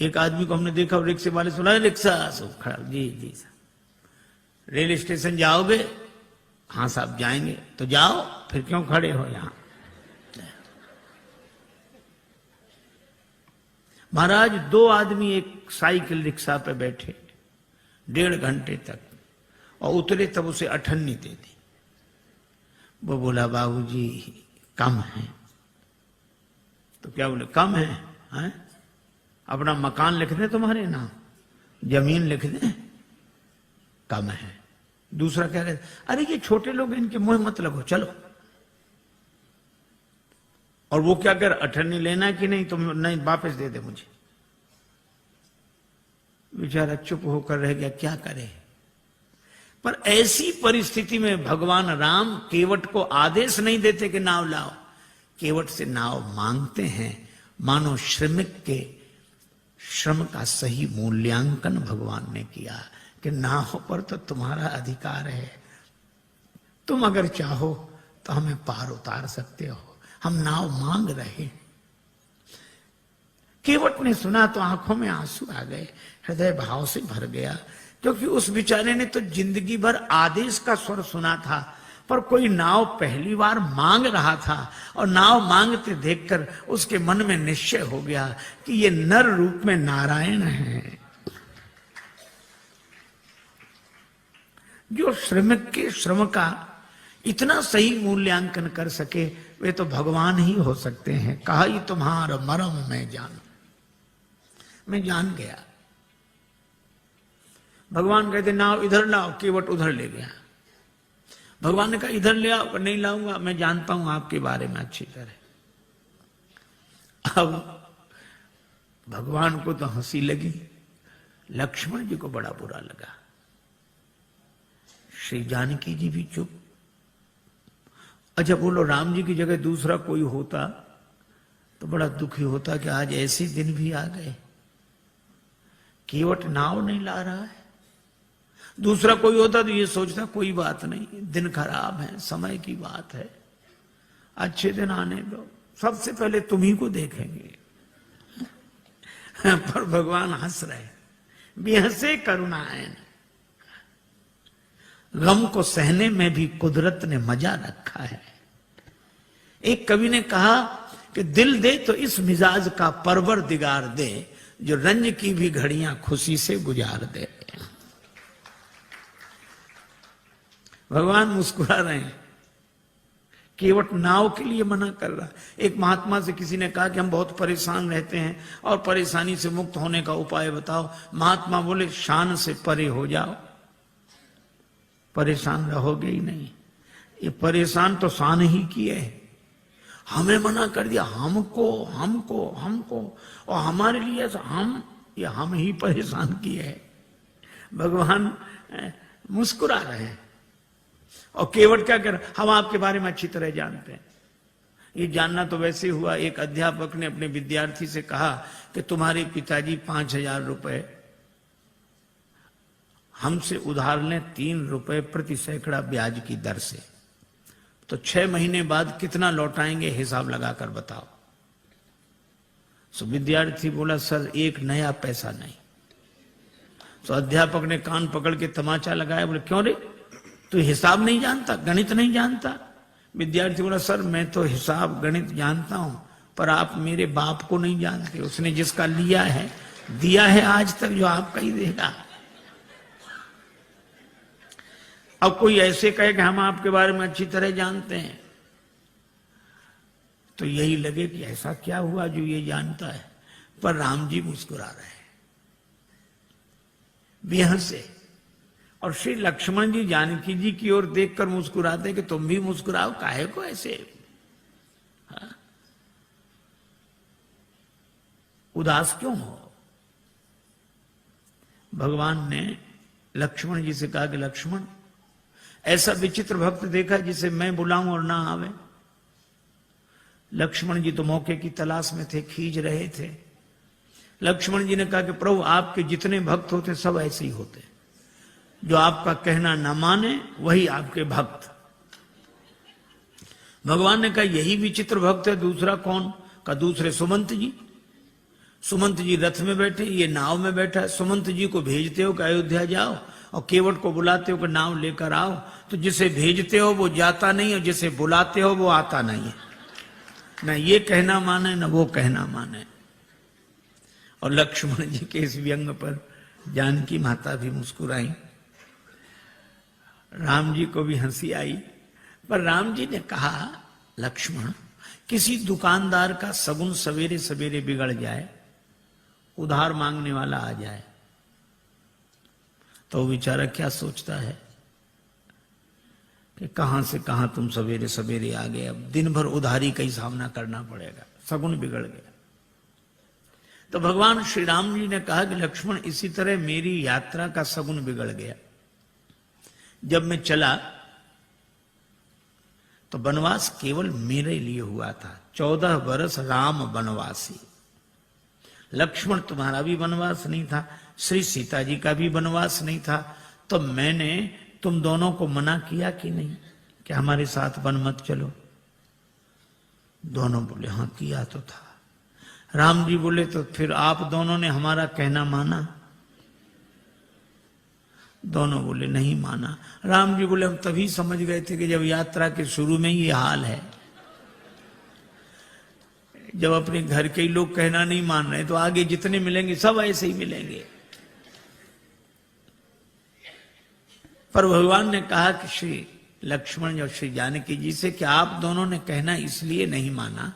एक आदमी को हमने देखा, रिक्शे वाले सुना, रिक्शा सब खड़ा, जी जी साहब रेल स्टेशन जाओगे? हाँ साहब जाएंगे। तो जाओ, फिर क्यों खड़े हो यहां? महाराज 2 आदमी एक साइकिल रिक्शा पे बैठे 1.5 घंटे तक, और उतरे तब उसे अठन्नी दे दी। वो बोला बाबूजी कम है। तो क्या बोले? कम है, हैं? अपना मकान लिख दे, तुम्हारे नाम जमीन लिख दे, कम है। दूसरा क्या कहते? अरे ये छोटे लोग, इनके मुंह मत लगो, चलो। और वो क्या कर, अठन्नी लेना कि नहीं? तुम नहीं, वापस दे दे मुझे। बेचारा चुप होकर रह गया, क्या करे। पर ऐसी परिस्थिति में भगवान राम केवट को आदेश नहीं देते कि नाव लाओ, केवट से नाव मांगते हैं। मानो श्रमिक के श्रम का सही मूल्यांकन भगवान ने किया कि नाव पर तो तुम्हारा अधिकार है, तुम अगर चाहो तो हमें पार उतार सकते हो, हम नाव मांग रहे। केवट ने सुना तो आंखों में आंसू आ गए, हृदय भाव से भर गया, क्योंकि उस बेचारे ने तो जिंदगी भर आदेश का स्वर सुना था, पर कोई नाव पहली बार मांग रहा था, और नाव मांगते देखकर उसके मन में निश्चय हो गया कि ये नर रूप में नारायण है। जो श्रमिक के श्रम का इतना सही मूल्यांकन कर सके, वे तो भगवान ही हो सकते हैं। कहा ही तुम्हारा मरम मैं जान गया। भगवान कहते नाव इधर लाओ, केवट उधर ले गया। भगवान ने कहा इधर ले आओ, नहीं लाऊंगा, मैं जानता हूं आपके बारे में अच्छी तरह। अब भगवान को तो हंसी लगी, लक्ष्मण जी को बड़ा बुरा लगा। श्री जानकी जी भी चुप। अच्छा बोलो, राम जी की जगह दूसरा कोई होता तो बड़ा दुखी होता कि आज ऐसे दिन भी आ गए, केवट नाव नहीं ला रहा है। दूसरा कोई होता तो ये सोचता कोई बात नहीं, दिन खराब है, समय की बात है, अच्छे दिन आने दो, सबसे पहले तुम्ही को देखेंगे। पर भगवान हंस रहे, बेहसे करुणाएं। गम को सहने में भी कुदरत ने मजा रखा है। एक कवि ने कहा कि दिल दे तो इस मिजाज का परवरदिगार दे, जो रंज की भी घड़ियां खुशी से गुजार दे। भगवान मुस्कुरा रहे हैं, केवट नाव के लिए मना कर रहा। एक महात्मा से किसी ने कहा कि हम बहुत परेशान रहते हैं और परेशानी से मुक्त होने का उपाय बताओ। महात्मा बोले शान से परे हो जाओ, परेशान रहोगे ही नहीं। ये परेशान तो शान ही किए, हमें मना कर दिया, हमको हमको हमको, और हमारे लिए हम ही परेशान किए हैं। भगवान मुस्कुरा रहे हैं। और केवट क्या कर, हम आपके बारे में अच्छी तरह जानते हैं। ये जानना तो वैसे हुआ, एक अध्यापक ने अपने विद्यार्थी से कहा कि तुम्हारे पिताजी 5,000 रुपए हमसे उधार लें 3 रुपए प्रति सैकड़ा ब्याज की दर से, तो 6 महीने बाद कितना लौटाएंगे, हिसाब लगाकर बताओ। सो विद्यार्थी बोला सर 1 नया पैसा नहीं। तो अध्यापक ने कान पकड़ के तमाचा लगाया, बोले क्यों रे, तू हिसाब नहीं जानता, गणित नहीं जानता? विद्यार्थी बोला सर मैं तो हिसाब गणित जानता हूं, पर आप मेरे बाप को नहीं जानते, उसने जिसका लिया है दिया है आज तक, जो आपका ही देगा। अब कोई ऐसे कहे कि हम आपके बारे में अच्छी तरह जानते हैं, तो यही लगे कि ऐसा क्या हुआ जो ये जानता है। पर राम जी मुस्कुरा रहे हैं बेहसे, और श्री लक्ष्मण जी जानकी जी की ओर देखकर मुस्कुराते कि तुम भी मुस्कुराओ, काहे को ऐसे उदास क्यों हो। भगवान ने लक्ष्मण जी से कहा कि लक्ष्मण, ऐसा विचित्र भक्त देखा जिसे मैं बुलाऊं और ना आवे। लक्ष्मण जी तो मौके की तलाश में थे, खींच रहे थे। लक्ष्मण जी ने कहा कि प्रभु आपके जितने भक्त होते सब ऐसे ही होते, जो आपका कहना न माने वही आपके भक्त। भगवान ने कहा यही विचित्र भक्त है, दूसरा कौन? का दूसरे सुमंत जी। सुमंत जी रथ में बैठे, ये नाव में बैठा है। सुमंत जी को भेजते हो कि अयोध्या जाओ, और केवट को बुलाते हो कि नाव लेकर आओ। तो जिसे भेजते हो वो जाता नहीं, और जिसे बुलाते हो वो आता नहीं है। न ये कहना माने न वो कहना माने। और लक्ष्मण जी के इस व्यंग पर जानकी माता भी मुस्कुराई, राम जी को भी हंसी आई। पर राम जी ने कहा, लक्ष्मण, किसी दुकानदार का सगुन सवेरे सवेरे बिगड़ जाए, उधार मांगने वाला आ जाए, तो वो बेचारा क्या सोचता है कि कहां से कहां तुम सवेरे सवेरे आ गए, अब दिन भर उधारी का ही सामना करना पड़ेगा, सगुन बिगड़ गया। तो भगवान श्री राम जी ने कहा कि लक्ष्मण, इसी तरह मेरी यात्रा का सगुन बिगड़ गया। जब मैं चला तो वनवास केवल मेरे लिए हुआ था। 14 वर्ष राम वनवासी। लक्ष्मण तुम्हारा भी वनवास नहीं था, श्री सीता जी का भी वनवास नहीं था। तो मैंने तुम दोनों को मना किया कि नहीं कि हमारे साथ वन मत चलो? दोनों बोले हाँ किया तो था। राम जी बोले तो फिर आप दोनों ने हमारा कहना माना? दोनों बोले नहीं माना। राम जी बोले हम तभी समझ गए थे कि जब यात्रा के शुरू में ये हाल है, जब अपने घर के ही लोग कहना नहीं मान रहे तो आगे जितने मिलेंगे सब ऐसे ही मिलेंगे। पर भगवान ने कहा कि श्री लक्ष्मण और श्री जानकी जी से कि आप दोनों ने कहना इसलिए नहीं माना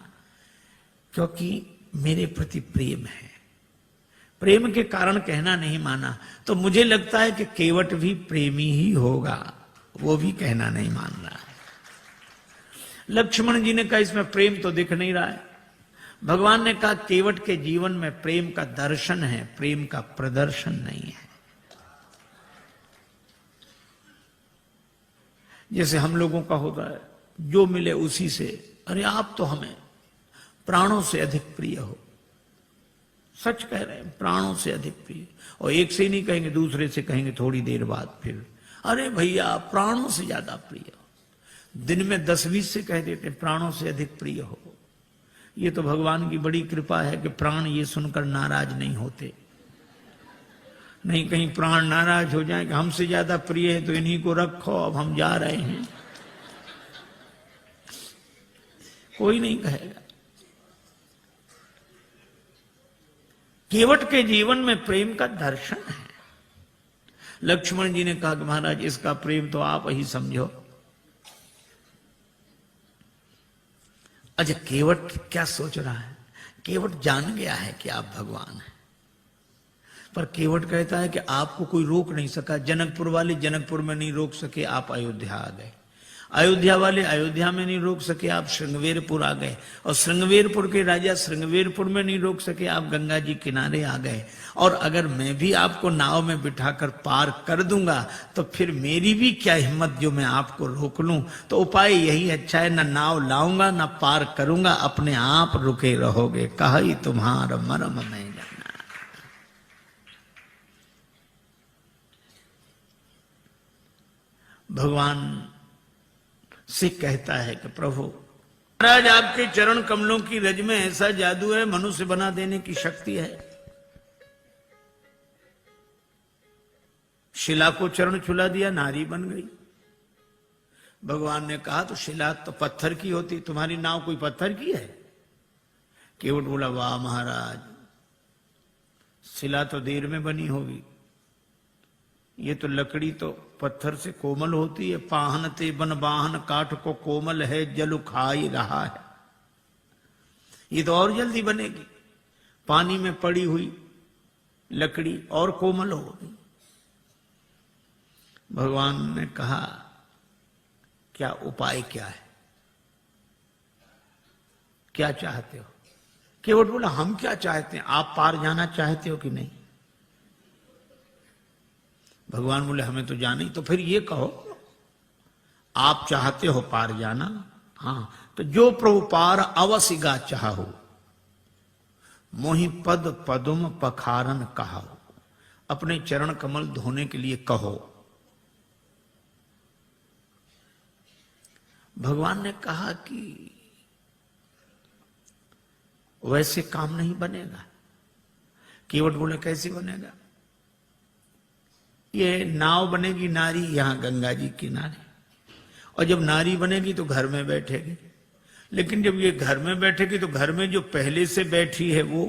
क्योंकि मेरे प्रति प्रेम है, प्रेम के कारण कहना नहीं माना। तो मुझे लगता है कि केवट भी प्रेमी ही होगा, वो भी कहना नहीं मान रहा है। लक्ष्मण जी ने कहा इसमें प्रेम तो दिख नहीं रहा है। भगवान ने कहा केवट के जीवन में प्रेम का दर्शन है, प्रेम का प्रदर्शन नहीं है। जैसे हम लोगों का होता है, जो मिले उसी से, अरे आप तो हमें प्राणों से अधिक प्रिय हो। सच कह रहे हैं, प्राणों से अधिक प्रिय। और एक से ही नहीं कहेंगे, दूसरे से कहेंगे थोड़ी देर बाद फिर, अरे भैया प्राणों से ज्यादा प्रिय हो। दिन में 10-20 से कह देते प्राणों से अधिक प्रिय हो। ये तो भगवान की बड़ी कृपा है कि प्राण ये सुनकर नाराज नहीं होते। नहीं कहीं प्राण नाराज हो जाए कि हमसे ज्यादा प्रिय है तो इन्हीं को रखो, अब हम जा रहे हैं, कोई नहीं कहेगा। केवट के जीवन में प्रेम का दर्शन है। लक्ष्मण जी ने कहा कि महाराज इसका प्रेम तो आप ही समझो। अच्छा केवट क्या सोच रहा है? केवट जान गया है कि आप भगवान हैं, पर केवट कहता है कि आपको कोई रोक नहीं सका। जनकपुर वाले जनकपुर में नहीं रोक सके, आप अयोध्या आ गए। अयोध्या वाले अयोध्या में नहीं रोक सके, आप श्रृंगवेरपुर आ गए। और श्रृंगवेरपुर के राजा श्रृंगवेरपुर में नहीं रोक सके, आप गंगा जी किनारे आ गए। और अगर मैं भी आपको नाव में बिठाकर पार कर दूंगा तो फिर मेरी भी क्या हिम्मत जो मैं आपको रोक लूं। तो उपाय यही अच्छा है, न नाव लाऊंगा न पार करूंगा, अपने आप रुके रहोगे। कही तुम्हारा मरम मैं जाना। भगवान से कहता है कि प्रभु महाराज आपके चरण कमलों की रज में ऐसा जादू है, मनुष्य बना देने की शक्ति है। शिला को चरण छुला दिया, नारी बन गई। भगवान ने कहा तो शिला तो पत्थर की होती, तुम्हारी नाव कोई पत्थर की है? केवट बोला वाह महाराज, शिला तो देर में बनी होगी, ये तो लकड़ी तो पत्थर से कोमल होती है। पाहन ते बन बाहन काठ को कोमल है, जल खाई रहा है। ये तो और जल्दी बनेगी, पानी में पड़ी हुई लकड़ी और कोमल होगी। भगवान ने कहा क्या उपाय क्या है, क्या चाहते हो? केवट बोला हम क्या चाहते हैं, आप पार जाना चाहते हो कि नहीं? भगवान बोले हमें तो जाना ही। तो फिर ये कहो आप चाहते हो पार जाना? हाँ, तो जो प्रभु पार अवसिगा चाहो, मोहि पद पदुम पखारन कहो। अपने चरण कमल धोने के लिए कहो। भगवान ने कहा कि वैसे काम नहीं बनेगा। केवट बोला कैसे बनेगा? ये नाव बनेगी नारी यहां गंगा जी किनारे, और जब नारी बनेगी तो घर में बैठेगी। लेकिन जब ये घर में बैठेगी तो घर में जो पहले से बैठी है वो,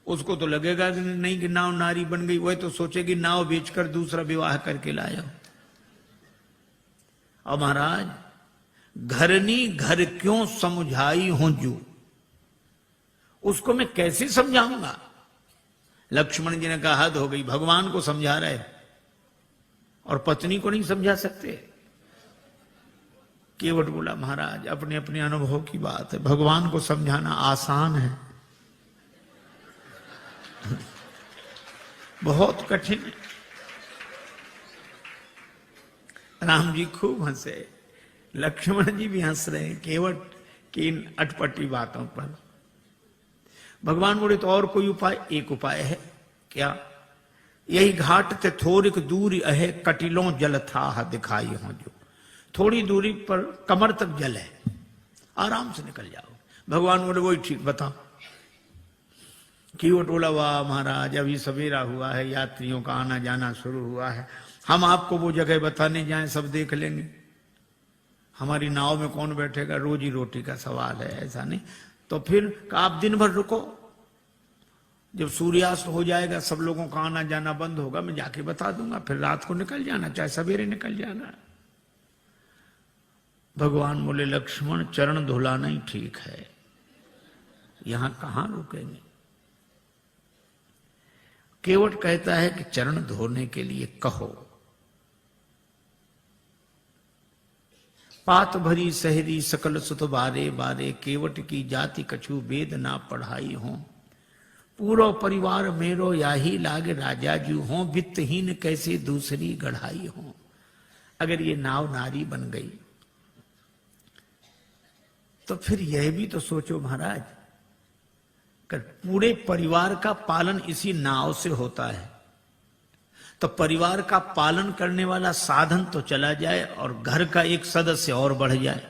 उसको तो लगेगा कि नहीं कि नाव नारी बन गई, वह तो सोचेगी नाव बेचकर दूसरा विवाह करके लाया। और महाराज, घरनी घर क्यों समझाई हूं जू, उसको मैं कैसे समझाऊंगा? लक्ष्मण जी ने कहा हद हो गई, भगवान को समझा रहे और पत्नी को नहीं समझा सकते। केवट बोला महाराज अपने अपने अनुभव की बात है, भगवान को समझाना आसान है, बहुत कठिन है। राम जी खूब हंसे, लक्ष्मण जी भी हंस रहे हैं केवट की इन अटपटी बातों पर। भगवान बोले तो और कोई उपाय? एक उपाय है। क्या? यही घाट ते थोड़िक दूरी अहे, कटिलों जल था दिखाई हो जो, थोड़ी दूरी पर कमर तक जल है, आराम से निकल जाओ। भगवान बोले वही ठीक, बताओ। केवट बोला वाह महाराज, अभी सवेरा हुआ है, यात्रियों का आना जाना शुरू हुआ है, हम आपको वो जगह बताने जाएं सब देख लेंगे, हमारी नाव में कौन बैठेगा, रोजी रोटी का सवाल है, ऐसा नहीं। तो फिर आप दिन भर रुको, जब सूर्यास्त हो जाएगा सब लोगों का आना जाना बंद होगा, मैं जाके बता दूंगा, फिर रात को निकल जाना, चाहे सवेरे निकल जाना। भगवान बोले लक्ष्मण चरण धुलाना ही ठीक है, यहां कहां रुकेंगे। केवट कहता है कि चरण धोने के लिए कहो। पात भरी सहरी सकल सुत बारे बारे, केवट की जाति कछु वेद ना पढ़ाई हो, पूरा परिवार मेरो याही लागे राजा जू हो, वित्तहीन कैसे दूसरी गढ़ाई हो। अगर ये नाव नारी बन गई तो फिर यह भी तो सोचो महाराज, कर पूरे परिवार का पालन इसी नाव से होता है, तो परिवार का पालन करने वाला साधन तो चला जाए और घर का एक सदस्य और बढ़ जाए।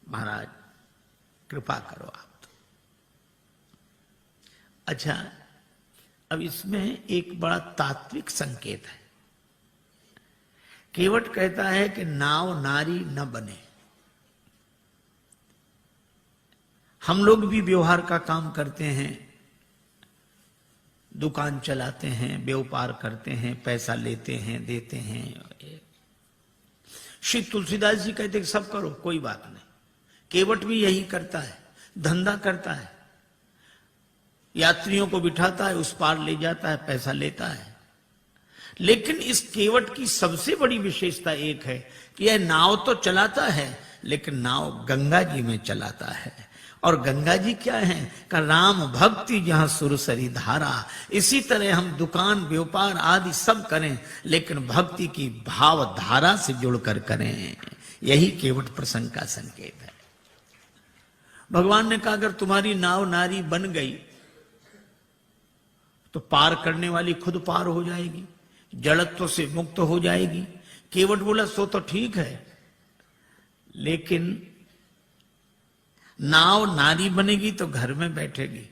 महाराज कृपा करो आप तो। अच्छा, अब इसमें एक बड़ा तात्विक संकेत है। केवट कहता है कि नाव नारी न बने। हम लोग भी व्यवहार का काम करते हैं, दुकान चलाते हैं, व्यापार करते हैं, पैसा लेते हैं, देते हैं। श्री तुलसीदास जी कहते हैं सब करो, कोई बात नहीं। केवट भी यही करता है, धंधा करता है, यात्रियों को बिठाता है, उस पार ले जाता है, पैसा लेता है। लेकिन इस केवट की सबसे बड़ी विशेषता एक है कि यह नाव तो चलाता है, लेकिन नाव गंगा जी में चलाता है। और गंगा जी क्या है? का राम भक्ति जहां सुरसरी धारा। इसी तरह हम दुकान व्यापार आदि सब करें, लेकिन भक्ति की भाव धारा से जुड़कर करें। यही केवट प्रसंग का संकेत है। भगवान ने कहा अगर तुम्हारी नाव नारी बन गई तो पार करने वाली खुद पार हो जाएगी, जड़त्व से मुक्त हो जाएगी। केवट बोला सो तो ठीक है, लेकिन नाव नारी बनेगी तो घर में बैठेगी,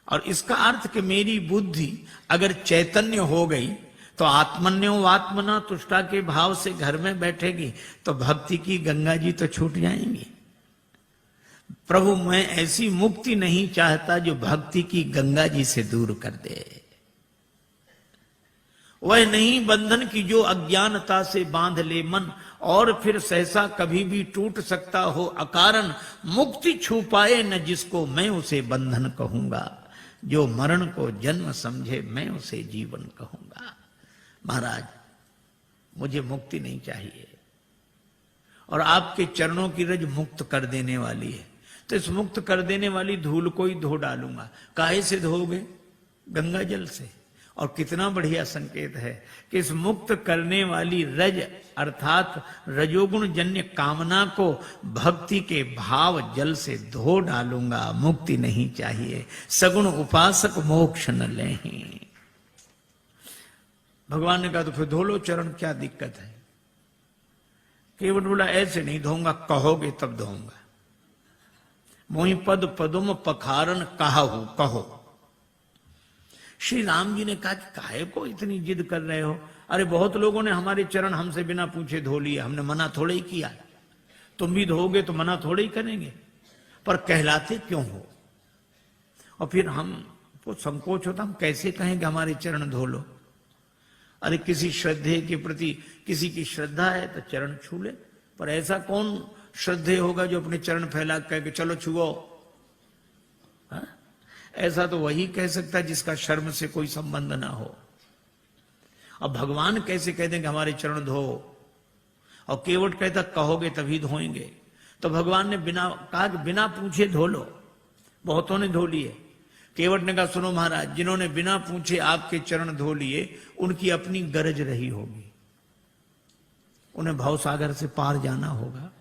और इसका अर्थ कि मेरी बुद्धि अगर चैतन्य हो गई तो आत्मन्यो आत्मना तुष्टा के भाव से घर में बैठेगी, तो भक्ति की गंगा जी तो छूट जाएंगी। प्रभु मैं ऐसी मुक्ति नहीं चाहता जो भक्ति की गंगा जी से दूर कर दे। वह नहीं बंधन की जो अज्ञानता से बांध ले मन, और फिर सहसा कभी भी टूट सकता हो अकारण। मुक्ति छू पाए न जिसको मैं उसे बंधन कहूंगा, जो मरण को जन्म समझे मैं उसे जीवन कहूंगा। महाराज मुझे मुक्ति नहीं चाहिए, और आपके चरणों की रज मुक्त कर देने वाली है, तो इस मुक्त कर देने वाली धूल को ही धो डालूंगा। काहे से धोगे? गंगा जल से। और कितना बढ़िया संकेत है कि इस मुक्त करने वाली रज अर्थात रजोगुण जन्य कामना को भक्ति के भाव जल से धो डालूंगा। मुक्ति नहीं चाहिए, सगुण उपासक मोक्ष न लें। भगवान ने कहा तो फिर धो लो चरण, क्या दिक्कत है? केवट बोला ऐसे नहीं धोऊंगा, कहोगे तब धोऊंगा। मोहि पद पदुम पखारन कहाहु कहो। श्री राम जी ने कहा कि काहे को इतनी जिद कर रहे हो? अरे बहुत लोगों ने हमारे चरण हमसे बिना पूछे धो लिए, हमने मना थोड़े ही किया। तुम भी धोगे तो मना थोड़े ही करेंगे, पर कहलाते क्यों हो? और फिर हमको संकोच होता, हम कैसे कहें कि हमारे चरण धो लो? अरे किसी श्रद्धे के प्रति किसी की श्रद्धा है तो चरण छू ले, पर ऐसा कौन श्रद्धेय होगा जो अपने चरण फैला कह के चलो छुओ? ऐसा तो वही कह सकता है जिसका शर्म से कोई संबंध ना हो। अब भगवान कैसे कह देंगे हमारे चरण धो? और केवट कहता कहोगे तभी धोएंगे। तो भगवान ने बिना कहा कि बिना पूछे धो लो। बहुतों ने धो लिए। केवट ने कहा सुनो महाराज, जिन्होंने बिना पूछे आपके चरण धो लिए उनकी अपनी गरज रही होगी, उन्हें भवसागर से पार जाना होगा,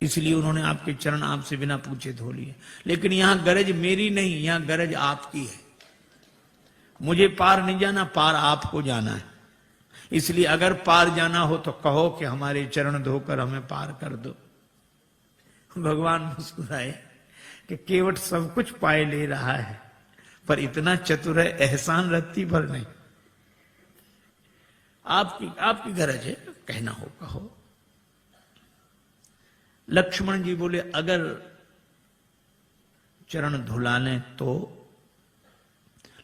इसलिए उन्होंने आपके चरण आपसे बिना पूछे धो लिए। लेकिन यहां गरज मेरी नहीं, यहां गरज आपकी है। मुझे पार नहीं जाना, पार आपको जाना है। इसलिए अगर पार जाना हो तो कहो कि हमारे चरण धोकर हमें पार कर दो। भगवान मुस्कुराए कि केवट सब कुछ पाए ले रहा है, पर इतना चतुर है एहसान रत्ती भर नहीं। आपकी गरज है, कहना हो कहो। लक्ष्मण जी बोले अगर चरण धुला लें तो?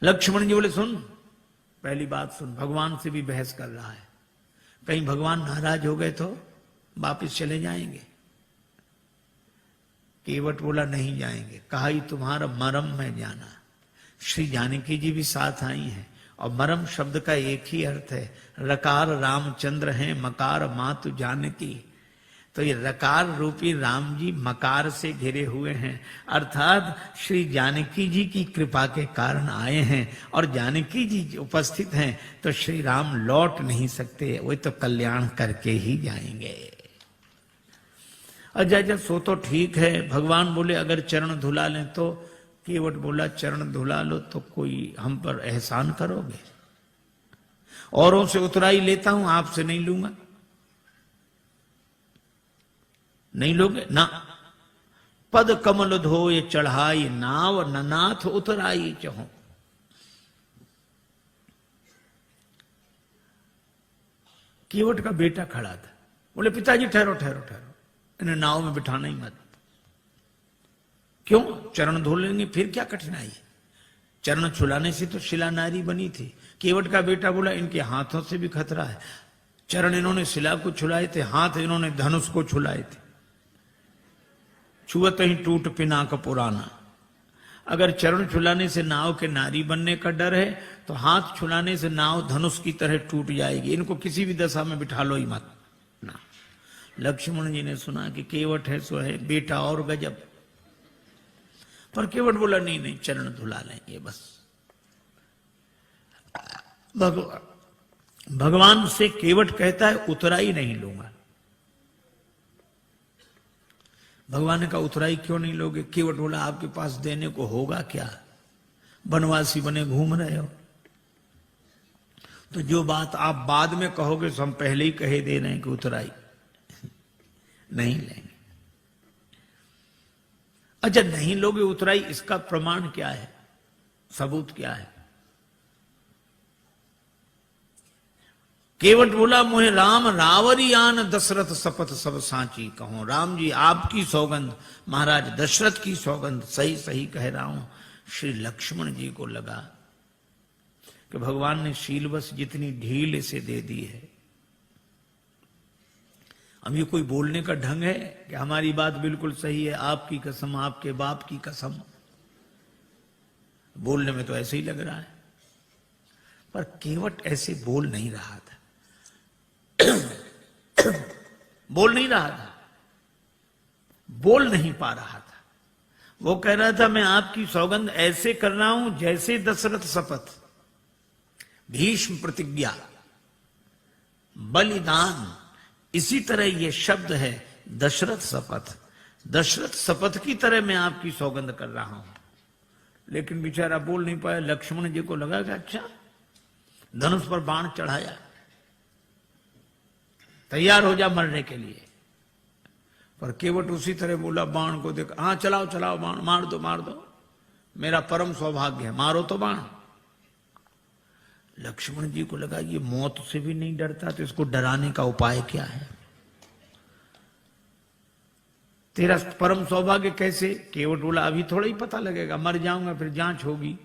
लक्ष्मण जी बोले सुन, पहली बात सुन, भगवान से भी बहस कर रहा है, कहीं भगवान नाराज हो गए तो वापिस चले जाएंगे। केवट बोला नहीं जाएंगे। कहा ही तुम्हारा मरम मैं जाना। श्री जानकी जी भी साथ आई हैं, और मरम शब्द का एक ही अर्थ है, रकार रामचंद्र हैं, मकार मातु जानकी। तो ये रकार रूपी राम जी मकार से घिरे हुए हैं, अर्थात श्री जानकी जी की कृपा के कारण आए हैं, और जानकी जी उपस्थित हैं तो श्री राम लौट नहीं सकते, वो तो कल्याण करके ही जाएंगे। अच्छा सो तो ठीक है। भगवान बोले अगर चरण धुला लें तो? केवट बोला चरण धुला लो तो कोई हम पर एहसान करोगे? औरों से उतराई लेता हूं, आपसे नहीं लूंगा। नहीं लोगे ना? पद कमल धोए चढ़ाई नाव, ननाथ उतराई चहो। केवट का बेटा खड़ा था, बोले पिताजी ठहरो ठहरो ठहरो, इन्हें नाव में बिठाना ही मत। क्यों? चरण धो लेंगे, फिर क्या कठिनाई है? चरण छुलाने से तो शिला नारी बनी थी। केवट का बेटा बोला इनके हाथों से भी खतरा है। चरण इन्होंने शिला को छुलाए थे, हाथ इन्होंने धनुष को छुलाए थे। छुअत ही टूट पिनाक पुराना। अगर चरण छुलाने से नाव के नारी बनने का डर है तो हाथ छुलाने से नाव धनुष की तरह टूट जाएगी। इनको किसी भी दशा में बिठा लो ही मत ना। लक्ष्मण जी ने सुना कि केवट है सो है, बेटा और गजब। पर केवट बोला नहीं नहीं, चरण धुला लेंगे बस। भगवान से केवट कहता है उतराई नहीं लूंगा। भगवान ने कहा उतराई क्यों नहीं लोगे? केवट बोला आपके पास देने को होगा क्या? बनवासी बने घूम रहे हो। तो जो बात आप बाद में कहोगे तो हम पहले ही कहे दे रहे हैं कि उतराई नहीं लेंगे। अच्छा नहीं लोगे उतराई, इसका प्रमाण क्या है? सबूत क्या है? केवट बोला मोहे राम रावरियान दशरथ शपथ सब सांची कहूं। राम जी आपकी सौगंध, महाराज दशरथ की सौगंध, सही सही कह रहा हूं। श्री लक्ष्मण जी को लगा कि भगवान ने शीलवश जितनी ढील इसे दे दी है। अब ये कोई बोलने का ढंग है कि हमारी बात बिल्कुल सही है, आपकी कसम, आपके बाप की कसम। बोलने में तो ऐसे ही लग रहा है, पर केवट ऐसे बोल नहीं रहा था। बोल नहीं रहा था, बोल नहीं पा रहा था। वो कह रहा था मैं आपकी सौगंध ऐसे कर रहा हूं जैसे दशरथ शपथ, भीष्म प्रतिज्ञा, बलिदान, इसी तरह ये शब्द है दशरथ शपथ। दशरथ शपथ की तरह मैं आपकी सौगंध कर रहा हूं। लेकिन बेचारा बोल नहीं पाया। लक्ष्मण जी को लगा कि अच्छा, धनुष पर बाण चढ़ाया, तैयार हो जा मरने के लिए। पर केवट उसी तरह बोला, बाण को देख, हाँ चलाओ चलाओ बाण, मार दो मार दो, मेरा परम सौभाग्य है, मारो तो बाण। लक्ष्मण जी को लगा ये मौत से भी नहीं डरता, तो इसको डराने का उपाय क्या है? तेरा परम सौभाग्य कैसे? केवट बोला, अभी थोड़ा ही पता लगेगा, मर जाऊंगा फिर जांच होगी,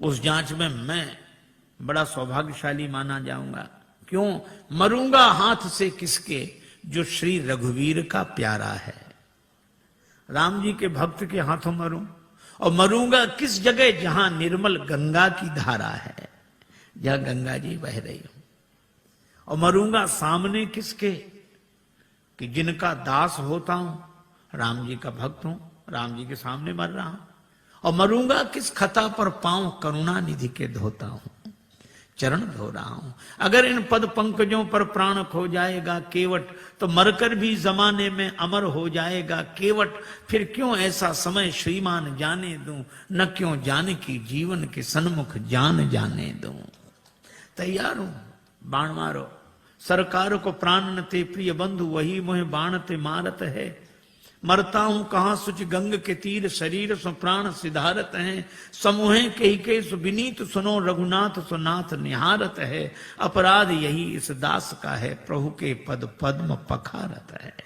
उस जांच में मैं बड़ा सौभाग्यशाली माना जाऊंगा। क्यों? मरूंगा हाथ से किसके, जो श्री रघुवीर का प्यारा है, राम जी के भक्त के हाथों मरूं। और मरूंगा किस जगह? जहां निर्मल गंगा की धारा है, जहां गंगा जी बह रही हो। और मरूंगा सामने किसके? कि जिनका दास होता हूं, राम जी का भक्त हूं, राम जी के सामने मर रहा हूं। और मरूंगा किस खता पर? पांव करुणा निधि के धोता हूं, चरण धो रहा हूं। अगर इन पद पंकजों पर प्राण खो जाएगा केवट, तो मरकर भी जमाने में अमर हो जाएगा केवट। फिर क्यों ऐसा समय श्रीमान जाने दूं, न क्यों जाने की जीवन के सन्मुख जान जाने दूं। तैयार हूं, बाण मारो। सरकार को प्राण न ते प्रिय बंधु, वही मोहे बाण ते मारत है। मरता हूं कहां सुच गंग के तीर, शरीर सो प्राण सिधारत है। समूहे के सु विनीत सुनो, रघुनाथ सो नाथ निहारत है। अपराध यही इस दास का है, प्रभु के पद पद्म पखारत है।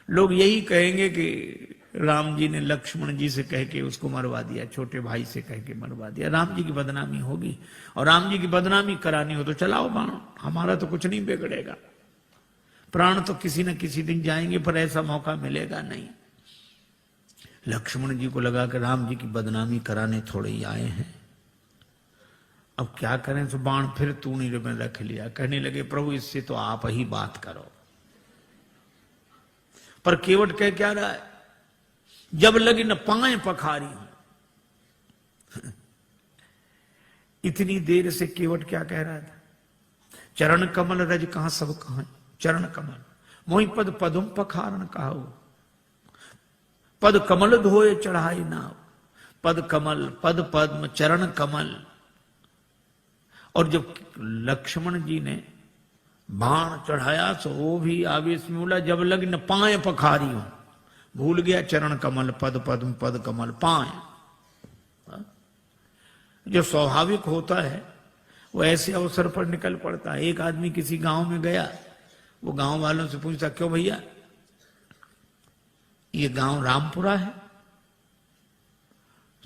लोग यही कहेंगे कि राम जी ने लक्ष्मण जी से कह के उसको मरवा दिया, छोटे भाई से कह के मरवा दिया, राम जी की बदनामी होगी। और राम जी की बदनामी करानी हो तो चलाओ बाण, हमारा तो कुछ नहीं बिगड़ेगा। प्राण तो किसी न किसी दिन जाएंगे, पर ऐसा मौका मिलेगा नहीं। लक्ष्मण जी को लगा कि राम जी की बदनामी कराने थोड़े ही आए हैं, अब क्या करें। तो बाण फिर तूणी में रख लिया। कहने लगे, प्रभु इससे तो आप ही बात करो। पर केवट कह क्या रहा है? जब लगी न पाए पखारी हूं। इतनी देर से केवट क्या कह रहा था? चरण कमल रज कहां सब कहां, चरण कमल मोहि पद पदुम पखारन कहाऊ। पद कमल धोए चढ़ाई नाव, पद कमल पद पद्म चरण कमल। और जब लक्ष्मण जी ने बाण चढ़ाया तो वो भी आवेश में बोला, जब लग न पाए पखारी हूं। भूल गया चरण कमल पद पद्म पद कमल पाए। जो स्वाभाविक होता है वो ऐसे अवसर पर निकल पड़ता है। एक आदमी किसी गांव में गया, वो गांव वालों से पूछता, क्यों भैया ये गांव रामपुरा है?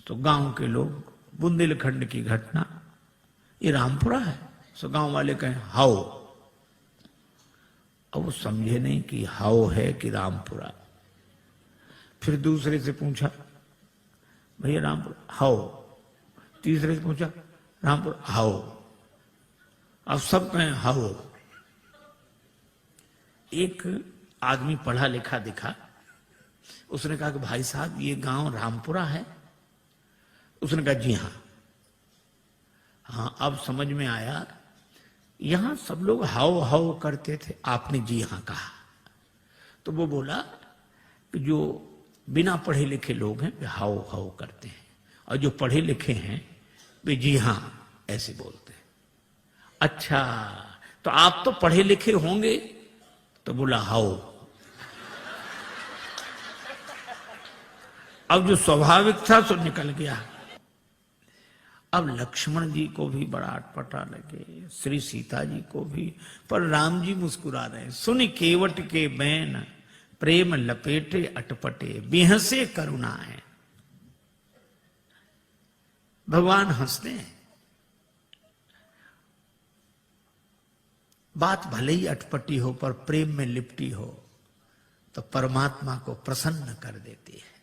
तो गांव के लोग, बुंदेलखंड की घटना, ये रामपुरा है? तो गांव वाले कहें हाओ। अब वो समझे नहीं कि हाओ है कि रामपुरा। फिर दूसरे से पूछा, भैया रामपुरा हाओ। तीसरे से पूछा, रामपुरा हाओ। अब सब कहें हाओ। एक आदमी पढ़ा लिखा दिखा, उसने कहा कि भाई साहब ये गांव रामपुरा है? उसने कहा जी हां। हाँ, अब समझ में आया, यहां सब लोग हाओ हाओ करते थे, आपने जी हां कहा। तो वो बोला कि जो बिना पढ़े लिखे लोग हैं वे हाओ हाओ करते हैं, और जो पढ़े लिखे हैं वे जी हां ऐसे बोलते हैं। अच्छा, तो आप तो पढ़े लिखे होंगे? तो बोला हाओ। अब जो स्वाभाविक था सो निकल गया। अब लक्ष्मण जी को भी बड़ा अटपटा लगे, श्री सीता जी को भी, पर राम जी मुस्कुरा रहे। सुन केवट के बैन, प्रेम लपेटे अटपटे, बिहसे करुणाएं। भगवान हंसते हैं। बात भले ही अटपटी हो पर प्रेम में लिपटी हो तो परमात्मा को प्रसन्न कर देती है।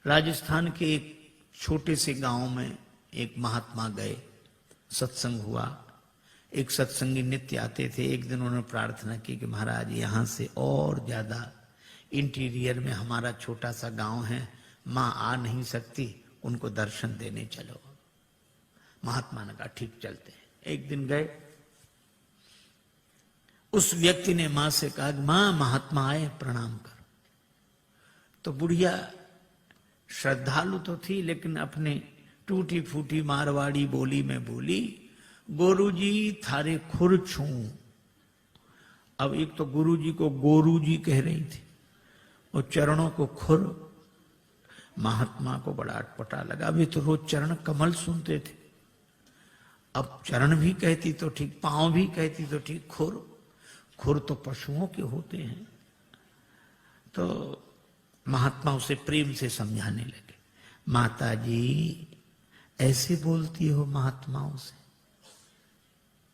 राजस्थान के एक छोटे से गांव में एक महात्मा गए, सत्संग हुआ। एक सत्संगी नित्य आते थे। एक दिन उन्होंने प्रार्थना की कि महाराज यहां से और ज्यादा इंटीरियर में हमारा छोटा सा गांव है, मां आ नहीं सकती, उनको दर्शन देने चलो। महात्मा ने कहा ठीक चलते हैं। एक दिन गए, उस व्यक्ति ने मां से कहा, मां महात्मा आए प्रणाम कर। तो बुढ़िया श्रद्धालु तो थी, लेकिन अपने टूटी फूटी मारवाड़ी बोली में बोली, गुरुजी थारे खुर छू। अब एक तो गुरुजी को गोरू जी कह रही थी और चरणों को खुर। महात्मा को बड़ा अटपटा लगा। अभी तो रोज चरण कमल सुनते थे, अब चरण भी कहती तो ठीक, पांव भी कहती तो ठीक, खुर। खुर तो पशुओं के होते हैं। तो महात्मा उसे प्रेम से समझाने लगे, माता जी ऐसे बोलती हो महात्माओं से,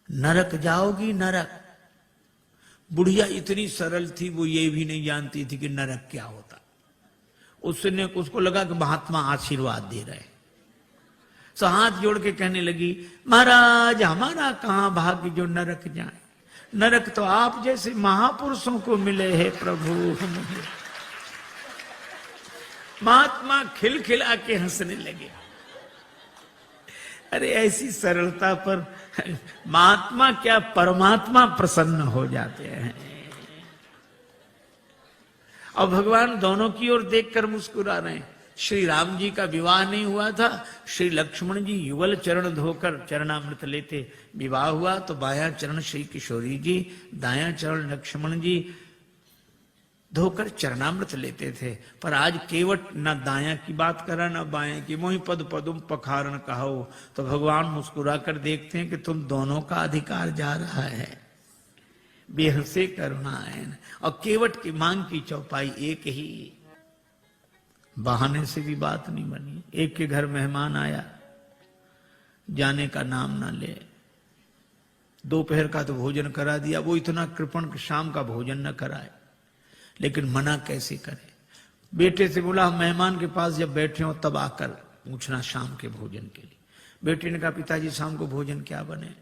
नरक जाओगी नरक। बुढ़िया इतनी सरल थी, वो ये भी नहीं जानती थी कि नरक क्या होता। उसको लगा कि महात्मा आशीर्वाद दे रहे। सो हाथ जोड़ के कहने लगी, महाराज हमारा कहां भाग्य जो नरक जाए, नरक तो आप जैसे महापुरुषों को मिले हैं प्रभु। महात्मा खिलखिला के हंसने लगे। अरे ऐसी सरलता पर महात्मा क्या परमात्मा प्रसन्न हो जाते हैं। और भगवान दोनों की ओर देखकर मुस्कुरा रहे हैं। श्री राम जी का विवाह नहीं हुआ था, श्री लक्ष्मण जी युगल चरण धोकर चरणामृत लेते। विवाह हुआ तो बायां चरण श्री किशोरी जी, दायां चरण लक्ष्मण जी धोकर चरणामृत लेते थे। पर आज केवट न दायां की बात करा न बाएं की, मोहि पद पदुम पखारन कहो। तो भगवान मुस्कुरा कर देखते हैं कि तुम दोनों का अधिकार जा रहा है। बेहसे करुणायन। और केवट की मांग की चौपाई एक ही, बहाने से भी बात नहीं बनी। एक के घर मेहमान आया, जाने का नाम ना ले। दोपहर का तो भोजन करा दिया, वो इतना कृपण कि शाम का भोजन न कराए। लेकिन मना कैसे करे। बेटे से बोला, हम मेहमान के पास जब बैठे हो तब आकर पूछना शाम के भोजन के लिए। बेटे ने कहा, पिताजी शाम को भोजन क्या बने।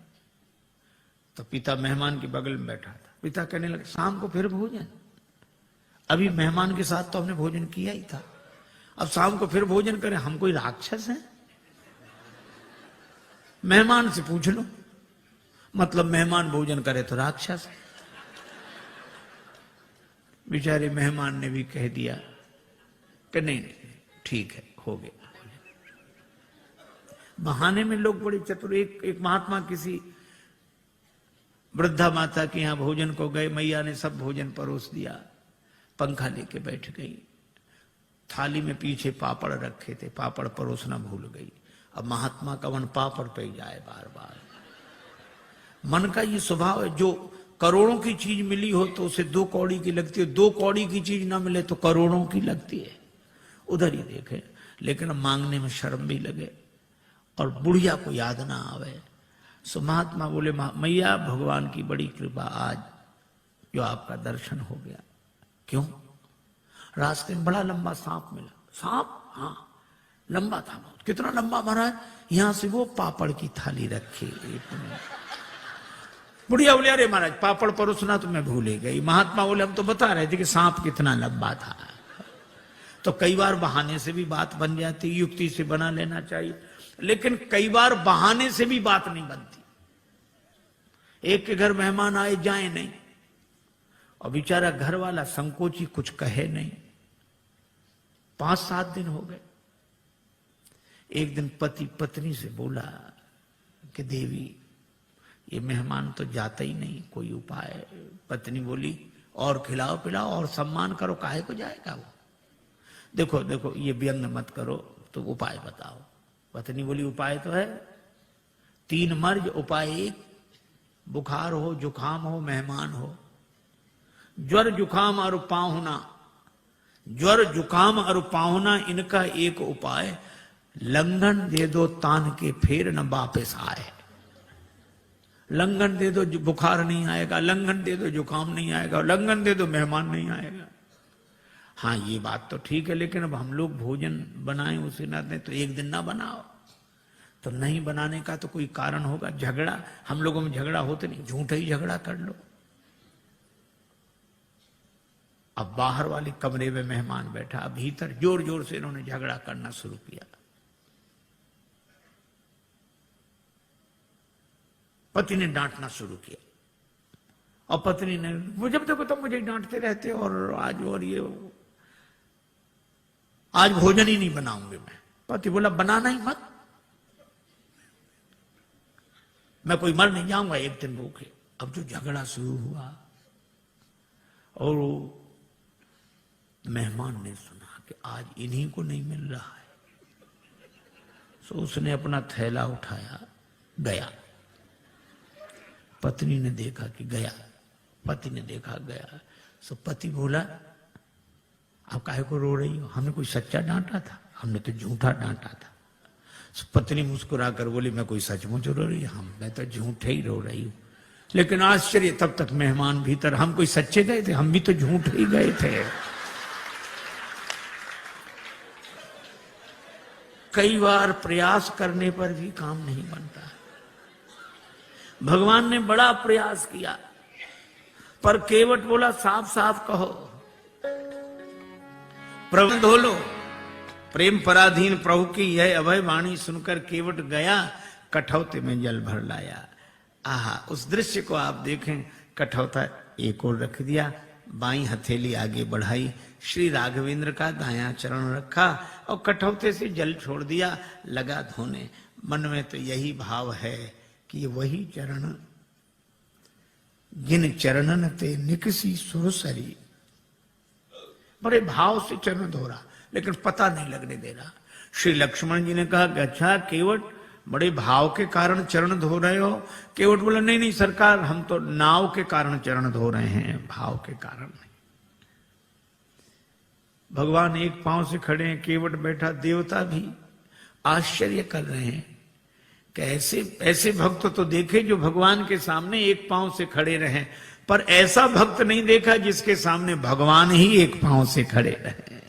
तो पिता मेहमान के बगल में बैठा था। पिता कहने लगे, शाम को फिर भोजन, अभी मेहमान के साथ तो हमने भोजन किया ही था, अब शाम को फिर भोजन करें, हम कोई राक्षस हैं। मेहमान से पूछ लो, मतलब मेहमान भोजन करे तो राक्षस। बेचारे मेहमान ने भी कह दिया कि नहीं ठीक है, हो गया। बहाने में लोग बड़े चतुर। एक महात्मा किसी वृद्धा माता के यहां भोजन को गए, मैया ने सब भोजन परोस दिया, पंखा लेके बैठ गई। थाली में पीछे पापड़ रखे थे, पापड़ परोसना भूल गई। अब महात्मा का मन पापड़ पे जाए बार बार। मन का ये स्वभाव है, जो करोड़ों की चीज मिली हो तो उसे 2 कौड़ी की लगती है, 2 कौड़ी की चीज ना मिले तो करोड़ों की लगती है। उधर ही देखे, लेकिन मांगने में शर्म भी लगे और बुढ़िया को याद ना आवे। सो महात्मा बोले, मैया भगवान की बड़ी कृपा, आज जो आपका दर्शन हो गया। क्यों? रास्ते में बड़ा लंबा सांप मिला। सांप? हाँ, लंबा था बहुत। कितना लंबा महाराज? यहां से वो पापड़ की थाली रखी। बुढ़िया बोले, अरे महाराज पापड़ परोसना तो मैं भूल ही गई। महात्मा बोले, हम तो बता रहे थे कि सांप कितना लंबा था। तो कई बार बहाने से भी बात बन जाती, युक्ति से बना लेना चाहिए, लेकिन कई बार बहाने से भी बात नहीं बनती। एक के घर मेहमान आए जाए नहीं, और बेचारा घर वाला संकोची कुछ कहे नहीं। 5-7 दिन हो गए। एक दिन पति पत्नी से बोला कि देवी ये मेहमान तो जाता ही नहीं, कोई उपाय। पत्नी बोली, और खिलाओ पिलाओ और सम्मान करो, काहे को जाएगा वो। देखो देखो ये व्यंग मत करो, तो उपाय बताओ। पत्नी बोली, उपाय तो है 3 मर्ज, उपाय 1। बुखार हो, जुखाम हो, मेहमान हो। ज्वर जुखाम और पाहुना, ज्वर जुखाम और पाहुना, इनका एक उपाय, लंघन दे दो तान के फिर न वापस आए। लंघन दे दो बुखार नहीं आएगा, लंघन दे दो जुकाम नहीं आएगा, लंघन दे दो मेहमान नहीं आएगा। हाँ ये बात तो ठीक है, लेकिन अब हम लोग भोजन बनाए उसे ना दें तो एक दिन ना बनाओ। तो नहीं बनाने का तो कोई कारण होगा। झगड़ा, हम लोगों में झगड़ा होते नहीं, झूठा ही झगड़ा कर लो। अब बाहर वाले कमरे में मेहमान बैठा, अब भीतर जोर जोर से इन्होंने झगड़ा करना शुरू किया। पति ने डांटना शुरू किया, और पत्नी ने, वो जब देखो तो मुझे डांटते रहते, और आज और ये, आज भोजन ही नहीं बनाऊंगी मैं। पति बोला, बनाना ही मत। मैं कोई मर नहीं जाऊंगा एक दिन भूखे। अब जो झगड़ा शुरू हुआ और मेहमान ने सुना कि आज इन्हीं को नहीं मिल रहा है, तो उसने अपना थैला उठाया गया। पत्नी ने देखा कि गया, पति ने देखा गया। सो पति बोला आप काहे को रो रही हो, हमने कोई सच्चा डांटा था, हमने तो झूठा डांटा था। सो पत्नी मुस्कुरा कर बोली मैं कोई सचमुच रो रही हूं, मैं तो झूठे ही रो रही हूं। लेकिन आश्चर्य, तब तक मेहमान भीतर, हम कोई सच्चे गए थे, हम भी तो झूठे ही गए थे। कई बार प्रयास करने पर भी काम नहीं बनता। भगवान ने बड़ा प्रयास किया पर केवट बोला साफ साफ कहो, प्रभु धो लो। प्रेम पराधीन प्रभु की यह अभय वाणी सुनकर केवट गया, कठौते में जल भर लाया। आहा, उस दृश्य को आप देखें। कठौता एक और रख दिया, बाईं हथेली आगे बढ़ाई, श्री राघवेंद्र का दायां चरण रखा और कठौते से जल छोड़ दिया, लगा धोने। मन में तो यही भाव है कि वही चरण जिन चरणन ते निकसी सुरसरी। बड़े भाव से चरण धो रहा, लेकिन पता नहीं लगने दे रहा। श्री लक्ष्मण जी ने कहा कि अच्छा केवट, बड़े भाव के कारण चरण धो रहे हो? केवट बोला नहीं नहीं सरकार, हम तो नाव के कारण चरण धो रहे हैं, भाव के कारण नहीं। भगवान एक पांव से खड़े हैं, केवट बैठा, देवता भी आश्चर्य कर रहे हैं कि ऐसे भक्त तो देखे जो भगवान के सामने एक पांव से खड़े रहे, पर ऐसा भक्त नहीं देखा जिसके सामने भगवान ही एक पांव से खड़े रहे।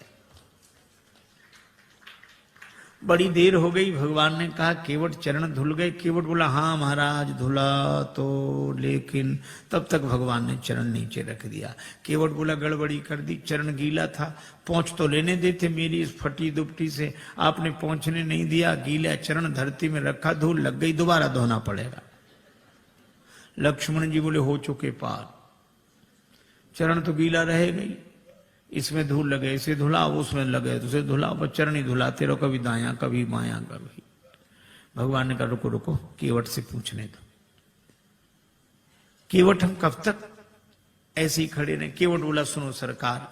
बड़ी देर हो गई, भगवान ने कहा केवट चरण धुल गए? केवट बोला हाँ महाराज धुला तो, लेकिन तब तक भगवान ने चरण नीचे रख दिया। केवट बोला गड़बड़ी कर दी, चरण गीला था, पहुंच तो लेने देते मेरी इस फटी दुपटी से, आपने पहुंचने नहीं दिया, गीला चरण धरती में रखा, धूल लग गई, दोबारा धोना पड़ेगा। लक्ष्मण जी बोले हो चुके पार, चरण तो गीला रहेगा ही, इसमें धूल लगे इसे धुला, उसमें लगे तो उसे धुला, बस चरण ही धुलाते रहो, कभी दायां कभी बायां कभी। भगवान ने कहा रुको रुको, केवट से पूछने दो। केवट हम कब तक ऐसे ही खड़े रहे? केवट बोला सुनो सरकार,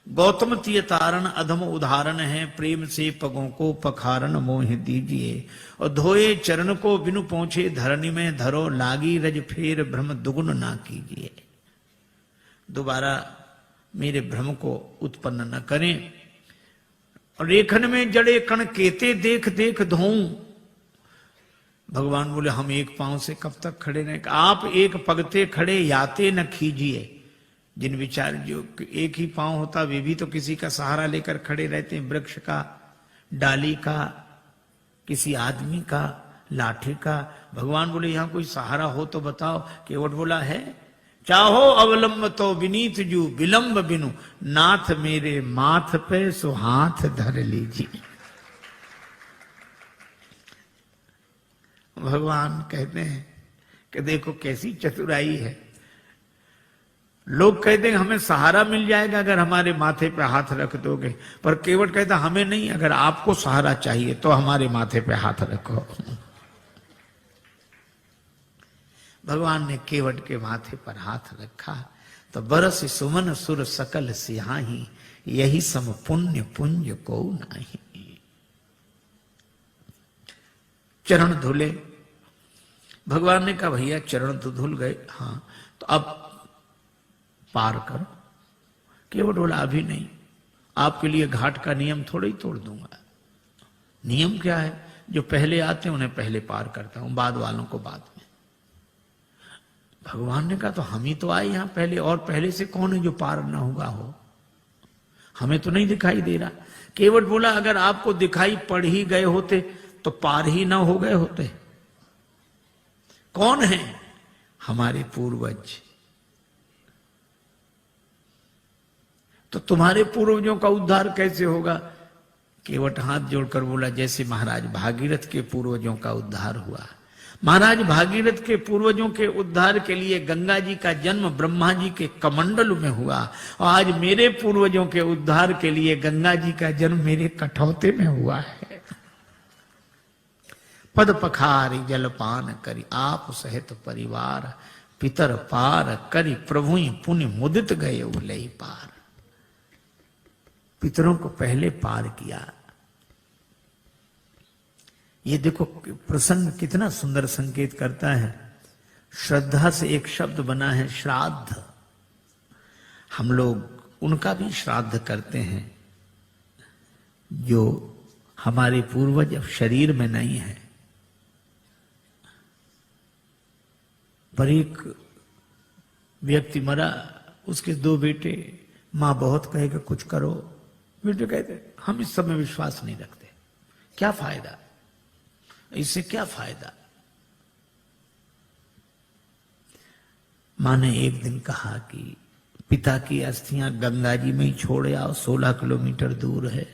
गौतम तीय तारण अधम उदाहरण है, प्रेम से पगों को पखारन मोह दीजिए, और धोए चरण को बिनु पहुंचे धरनी में धरो, लागी रज फेर भ्रम दुगुन ना कीजिए। दोबारा मेरे भ्रम को उत्पन्न न करें। और रेखन में जड़े कण केते देख देख धोऊं। भगवान बोले हम एक पांव से कब तक खड़े रहें? आप एक पगते खड़े याते न खीजिए। जिन विचार जो एक ही पांव होता वे भी तो किसी का सहारा लेकर खड़े रहते हैं, वृक्ष का, डाली का, किसी आदमी का, लाठी का। भगवान बोले यहां कोई सहारा हो तो बताओ। केवट बोला है, चाहो अवलंब तो विनीत जू, विलंब बिनु नाथ मेरे माथ पे सो हाथ धर लीजिए। भगवान कहते हैं कि देखो कैसी चतुराई है। लोग कहते हैं हमें सहारा मिल जाएगा अगर हमारे माथे पे हाथ रख दोगे, पर केवट कहता हमें नहीं, अगर आपको सहारा चाहिए तो हमारे माथे पे हाथ रखो। भगवान ने केवट के माथे पर हाथ रखा तो बरस सुमन सुर सकल सिहाही, यही सम पुण्य पुंज को नहीं। चरण धुले। भगवान ने कहा भैया चरण तो धुल गए, हाँ तो अब पार करो। केवट बोला अभी नहीं, आपके लिए घाट का नियम थोड़ा ही तोड़ दूंगा। नियम क्या है? जो पहले आते हैं उन्हें पहले पार करता हूं, बाद वालों को बाद में। भगवान ने कहा तो हम ही तो आए यहां पहले, और पहले से कौन है जो पार ना हुआ हो? हमें तो नहीं दिखाई दे रहा। केवट बोला अगर आपको दिखाई पड़ ही गए होते तो पार ही ना हो गए होते। कौन है? हमारे पूर्वज। तो तुम्हारे पूर्वजों का उद्धार कैसे होगा? केवट हाथ जोड़कर बोला जैसे महाराज भागीरथ के पूर्वजों का उद्धार हुआ। महाराज भागीरथ के पूर्वजों के उद्धार के लिए गंगा जी का जन्म ब्रह्मा जी के कमंडल में हुआ, और आज मेरे पूर्वजों के उद्धार के लिए गंगा जी का जन्म मेरे कठौते में हुआ है। पद पखारी जलपान करी, आप सहित परिवार पितर पार करी, प्रभु पुण्य मुदित गए उलई पार। पितरों को पहले पार किया। ये देखो प्रसंग कितना सुंदर संकेत करता है। श्रद्धा से एक शब्द बना है श्राद्ध। हम लोग उनका भी श्राद्ध करते हैं जो हमारे पूर्वज अब शरीर में नहीं है, पर एक व्यक्ति मरा, उसके 2 बेटे, मां बहुत कहेगा कुछ करो, बेटे कहते हम इस सब में विश्वास नहीं रखते, क्या फायदा, इससे क्या फायदा। मां ने एक दिन कहा कि पिता की अस्थियां गंगा जी में ही छोड़ आओ, 16 किलोमीटर दूर है,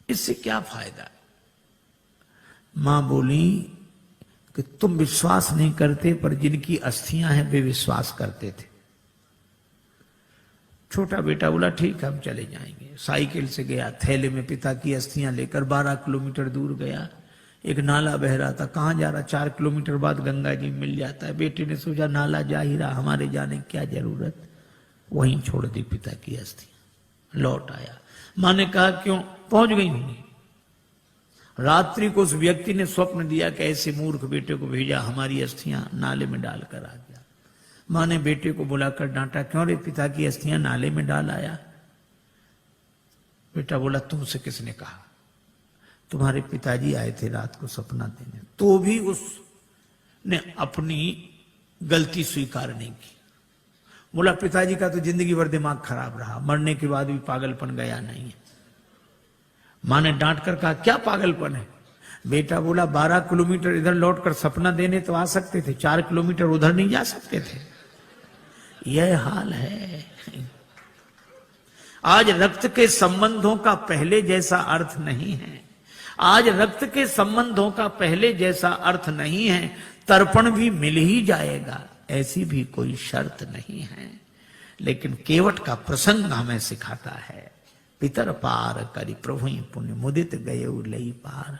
इससे क्या फायदा। मां बोली कि तुम विश्वास नहीं करते, पर जिनकी अस्थियां हैं वे विश्वास करते थे। छोटा बेटा बोला ठीक है हम चले जाएंगे। साइकिल से गया, थैले में पिता की अस्थियां लेकर 12 किलोमीटर दूर गया। एक नाला बह रहा था, कहां जा रहा, 4 किलोमीटर बाद गंगा जी मिल जाता है। बेटे ने सोचा नाला जा ही रहा, हमारे जाने की क्या जरूरत, वहीं छोड़ दी पिता की अस्थियां, लौट आया। मां ने कहा क्यों, पहुंच गई होंगी। रात्रि को उस व्यक्ति ने स्वप्न दिया कि ऐसे मूर्ख बेटे को भेजा, हमारी अस्थियां नाले में डालकर आ गया। मां ने बेटे को बुलाकर डांटा, क्यों रे पिता की अस्थियां नाले में डाल आया। बेटा बोला तुमसे किसने कहा, तुम्हारे पिताजी आए थे रात को सपना देने। तो भी उसने अपनी गलती स्वीकार नहीं की। बोला पिताजी का तो जिंदगी भर दिमाग खराब रहा, मरने के बाद भी पागलपन गया नहीं है। मां ने डांट कर कहा क्या पागलपन है। बेटा बोला 12 किलोमीटर इधर लौटकर सपना देने तो आ सकते थे, 4 किलोमीटर उधर नहीं जा सकते थे। यह हाल है। आज रक्त के संबंधों का पहले जैसा अर्थ नहीं है। आज रक्त के संबंधों का पहले जैसा अर्थ नहीं है। तर्पण भी मिल ही जाएगा, ऐसी भी कोई शर्त नहीं है। लेकिन केवट का प्रसंग हमें सिखाता है, पितर पार करी प्रभु पुण्य मुदित गए लई पार।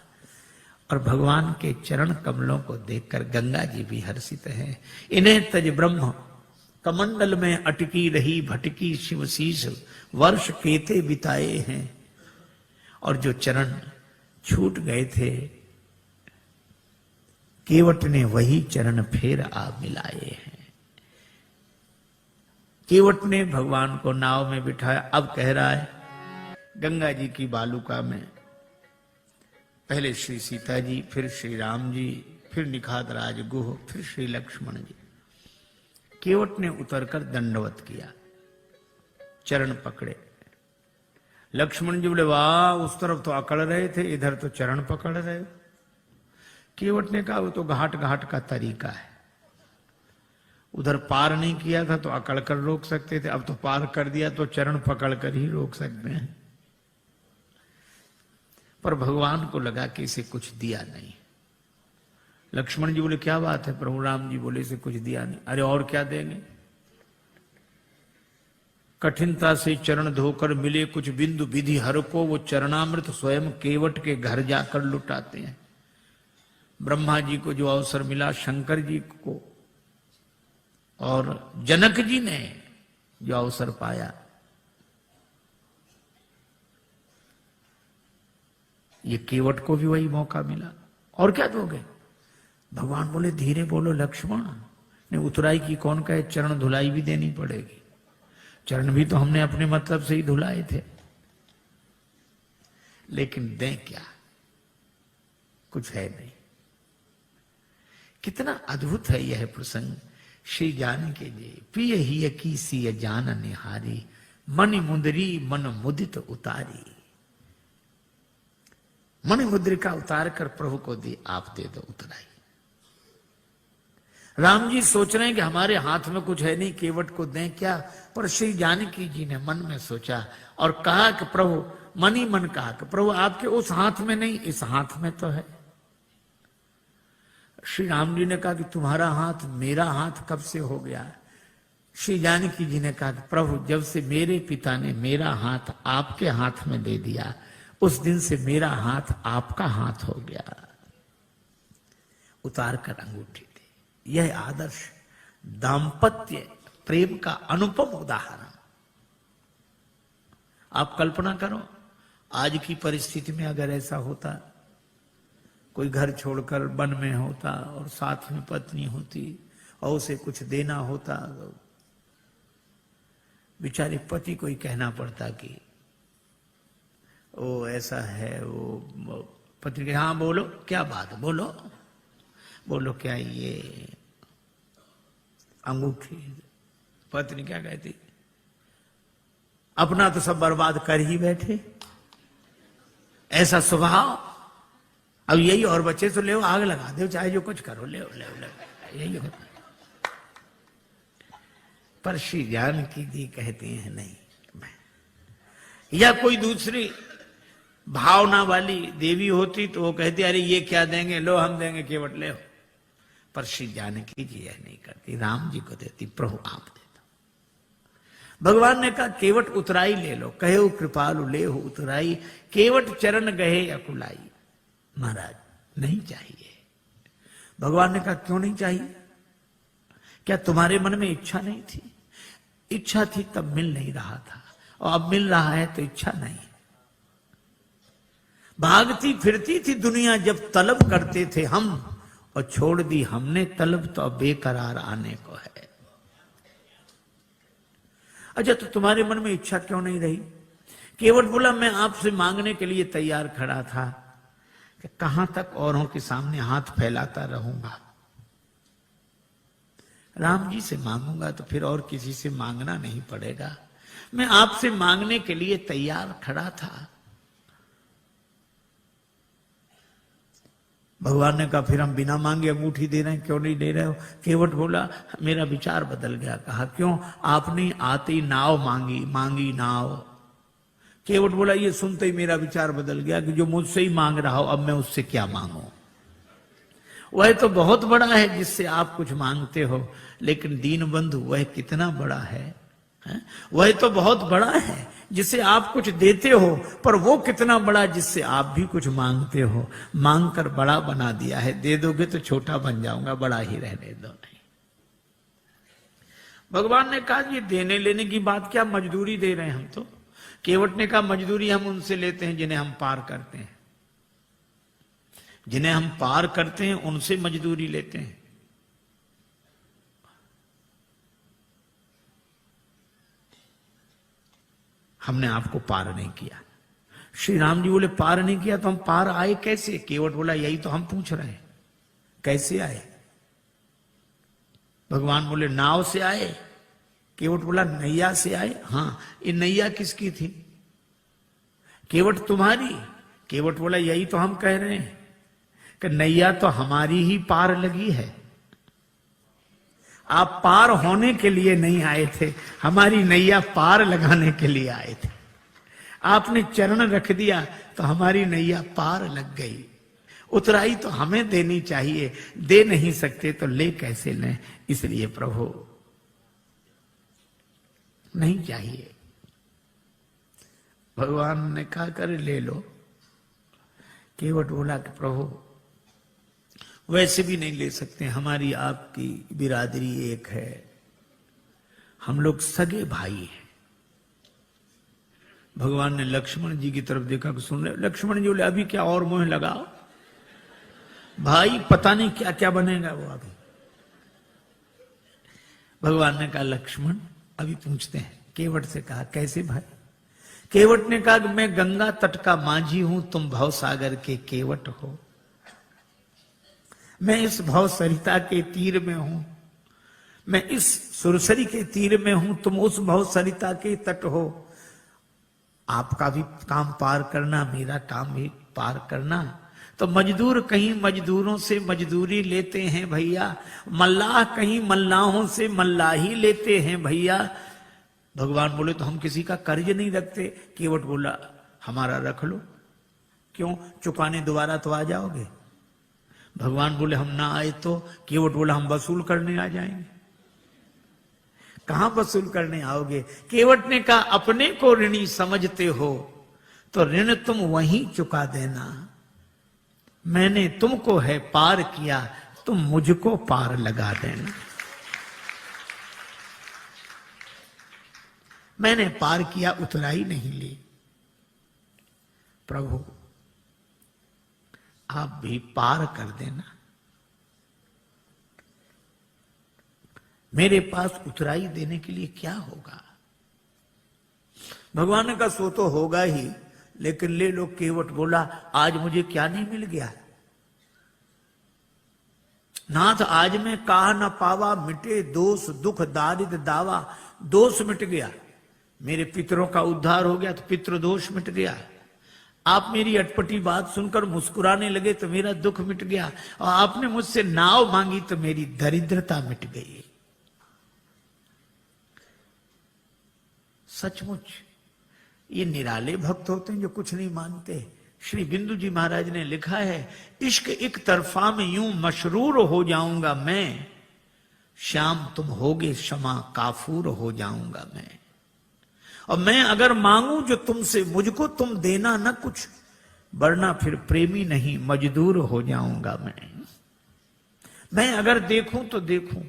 और भगवान के चरण कमलों को देखकर गंगा जी भी हर्षित हैं। इन्हें तज ब्रह्म कमंडल में अटकी रही भटकी शिवशीष, वर्ष केते बिताए हैं। और जो चरण छूट गए थे, केवट ने वही चरण फिर आ मिलाए हैं। केवट ने भगवान को नाव में बिठाया। अब कह रहा है गंगा जी की बालुका में पहले श्री सीता जी, फिर श्री राम जी, फिर निखात राज गुह, फिर श्री लक्ष्मण जी। केवट ने उतरकर दंडवत किया, चरण पकड़े। लक्ष्मण जी बोले वाह, उस तरफ तो अकड़ रहे थे, इधर तो चरण पकड़ रहे। केवट ने कहा वो तो घाट घाट का तरीका है, उधर पार नहीं किया था तो अकड़ कर रोक सकते थे, अब तो पार कर दिया तो चरण पकड़ कर ही रोक सकते हैं। पर भगवान को लगा कि इसे कुछ दिया नहीं। लक्ष्मण जी बोले क्या बात है प्रभु। राम जी बोले इसे कुछ दिया नहीं। अरे और क्या देंगे। कठिनता से चरण धोकर मिले कुछ बिंदु विधि हर को, वो चरणामृत स्वयं केवट के घर जाकर लुटाते हैं। ब्रह्मा जी को जो अवसर मिला, शंकर जी को और जनक जी ने जो अवसर पाया, ये केवट को भी वही मौका मिला। और क्या दोगे। भगवान बोले धीरे बोलो लक्ष्मण ने, उतराई की कौन कहे, चरण धुलाई भी देनी पड़ेगी। चरण भी तो हमने अपने मतलब से ही धुलाए थे। लेकिन दें क्या, कुछ है नहीं। कितना अद्भुत है यह प्रसंग। श्री जानकी जी पिय ही की सी जान निहारी, मणि मुंदरी मन मुदित उतारी। मणि मुद्रिका उतार कर प्रभु को दी, आप दे दो उतराई। राम जी सोच रहे हैं कि हमारे हाथ में कुछ है नहीं, केवट को दें क्या। पर श्री जानकी जी ने मन में सोचा और कहा कि प्रभु, मन ही मन कहा कि प्रभु आपके उस हाथ में नहीं, इस हाथ में तो है। श्री राम जी ने कहा कि तुम्हारा हाथ मेरा हाथ कब से हो गया। श्री जानकी जी ने कहा कि प्रभु जब से मेरे पिता ने मेरा हाथ आपके हाथ में दे दिया, उस दिन से मेरा हाथ आपका हाथ हो गया। उतार कर अंगूठी दी। यह आदर्श दाम्पत्य प्रेम का अनुपम उदाहरण। आप कल्पना करो, आज की परिस्थिति में अगर ऐसा होता, कोई घर छोड़कर वन में होता और साथ में पत्नी होती और उसे कुछ देना होता, बेचारे पति को ही कहना पड़ता कि वो ऐसा है, वो पत्नी के हाँ बोलो, क्या बात, बोलो बोलो, क्या ये अंगूठी। पत्नी क्या कहती, अपना तो सब बर्बाद कर ही बैठे, ऐसा स्वभाव। अब यही और बच्चे तो ले आग लगा दो, चाहे जो कुछ करो, ले यही होता। पर श्री जानकी जी कहती हैं नहीं। या कोई दूसरी भावना वाली देवी होती तो वो कहती अरे ये क्या देंगे, लो हम देंगे, केवट ले। पर श्री जानकी जी यह नहीं करती, राम जी को देती, प्रभु आप देता। भगवान ने कहा केवट उतराई ले लो, कहे कृपालु ले हो उतराई, केवट चरण गहे अकुलाई। महाराज नहीं चाहिए। भगवान ने कहा क्यों नहीं चाहिए? क्या तुम्हारे मन में इच्छा नहीं थी? इच्छा थी तब मिल नहीं रहा था, और अब मिल रहा है तो इच्छा नहीं। भागती फिरती थी दुनिया जब तलब करते थे हम, और छोड़ दी हमने तलब तो अब बेकरार आने को है। अच्छा तो तुम्हारे मन में इच्छा क्यों नहीं रही? केवट बोला मैं आपसे मांगने के लिए तैयार खड़ा था कि कहां तक औरों के सामने हाथ फैलाता रहूंगा। राम जी से मांगूंगा तो फिर और किसी से मांगना नहीं पड़ेगा। मैं आपसे मांगने के लिए तैयार खड़ा था। भगवान ने कहा फिर हम बिना मांगे अंगूठी दे रहे हैं, क्यों नहीं दे रहे हो? केवट बोला मेरा विचार बदल गया। कहा क्यों? आपने आती नाव मांगी नाव। केवट बोला ये सुनते ही मेरा विचार बदल गया कि जो मुझसे ही मांग रहा हो, अब मैं उससे क्या मांगू? वह तो बहुत बड़ा है जिससे आप कुछ मांगते हो, लेकिन दीन बंधु वह कितना बड़ा है? वह तो बहुत बड़ा है जिससे आप कुछ देते हो, पर वो कितना बड़ा जिससे आप भी कुछ मांगते हो। मांग कर बड़ा बना दिया है, दे दोगे तो छोटा बन जाऊंगा, बड़ा ही रहने दो। नहीं, भगवान ने कहा ये देने लेने की बात क्या, मजदूरी दे रहे हैं हम तो। केवट ने कहा मजदूरी हम उनसे लेते हैं जिन्हें हम पार करते हैं, जिन्हें हम पार करते हैं उनसे मजदूरी लेते हैं। हमने आपको पार नहीं किया। श्री राम जी बोले पार नहीं किया तो हम पार आए कैसे? केवट बोला यही तो हम पूछ रहे हैं, कैसे आए? भगवान बोले नाव से आए। केवट बोला नैया से आए। हाँ, ये नैया किसकी थी? केवट तुम्हारी। केवट बोला यही तो हम कह रहे हैं कि नैया तो हमारी ही पार लगी है। आप पार होने के लिए नहीं आए थे, हमारी नैया पार लगाने के लिए आए थे। आपने चरण रख दिया तो हमारी नैया पार लग गई। उतराई तो हमें देनी चाहिए, दे नहीं सकते तो ले कैसे लें? इसलिए प्रभु नहीं चाहिए। भगवान ने कहा कर ले लो। केवट बोला कि प्रभु वैसे भी नहीं ले सकते, हमारी आपकी बिरादरी एक है, हम लोग सगे भाई हैं। भगवान ने लक्ष्मण जी की तरफ देखा कि सुन रहे। लक्ष्मण जी बोले अभी क्या और मोह लगाओ भाई, पता नहीं क्या क्या बनेगा वो अभी। भगवान ने कहा लक्ष्मण अभी पूछते हैं। केवट से कहा कैसे भाई? केवट ने कहा कि मैं गंगा तट का माझी हूं, तुम भवसागर के केवट हो। मैं इस भव सरिता के तीर में हूं, मैं इस सुरसरी के तीर में हूं, तुम उस भव सरिता के तट हो। आपका भी काम पार करना, मेरा काम भी पार करना। तो मजदूर कहीं मजदूरों से मजदूरी लेते हैं भैया, मल्लाह कहीं मल्लाहों से मल्लाही लेते हैं भैया। भगवान बोले तो हम किसी का कर्ज नहीं रखते। केवट बोला हमारा रख लो। क्यों? चुकाने दोबारा तो आ जाओगे। भगवान बोले हम ना आए तो? केवट बोला हम वसूल करने आ जाएंगे। कहां वसूल करने आओगे? केवट ने कहा अपने को ऋणी समझते हो तो ऋण तुम वहीं चुका देना। मैंने तुमको है पार किया, तुम मुझको पार लगा देना। मैंने पार किया, उतराई नहीं ली। प्रभु आप भी पार कर देना। मेरे पास उतराई देने के लिए क्या होगा? भगवान ने कहा सो तो होगा ही, लेकिन ले लो। केवट बोला आज मुझे क्या नहीं मिल गया? नाथ आज मैं कहा न पावा, मिटे दोष दुख दारिद्र दावा। दोष मिट गया, मेरे पितरों का उद्धार हो गया तो पितृ दोष मिट गया। आप मेरी अटपटी बात सुनकर मुस्कुराने लगे तो मेरा दुख मिट गया, और आपने मुझसे नाव मांगी तो मेरी दरिद्रता मिट गई। सचमुच ये निराले भक्त होते हैं जो कुछ नहीं मानते। श्री बिंदु जी महाराज ने लिखा है, इश्क एक तरफा में यूं मशरूर हो जाऊंगा मैं, श्याम तुम होगे क्षमा काफूर हो जाऊंगा मैं। और मैं अगर मांगू जो तुमसे मुझको तुम देना न कुछ, वरना फिर प्रेमी नहीं मजदूर हो जाऊंगा मैं अगर देखूं तो देखूं,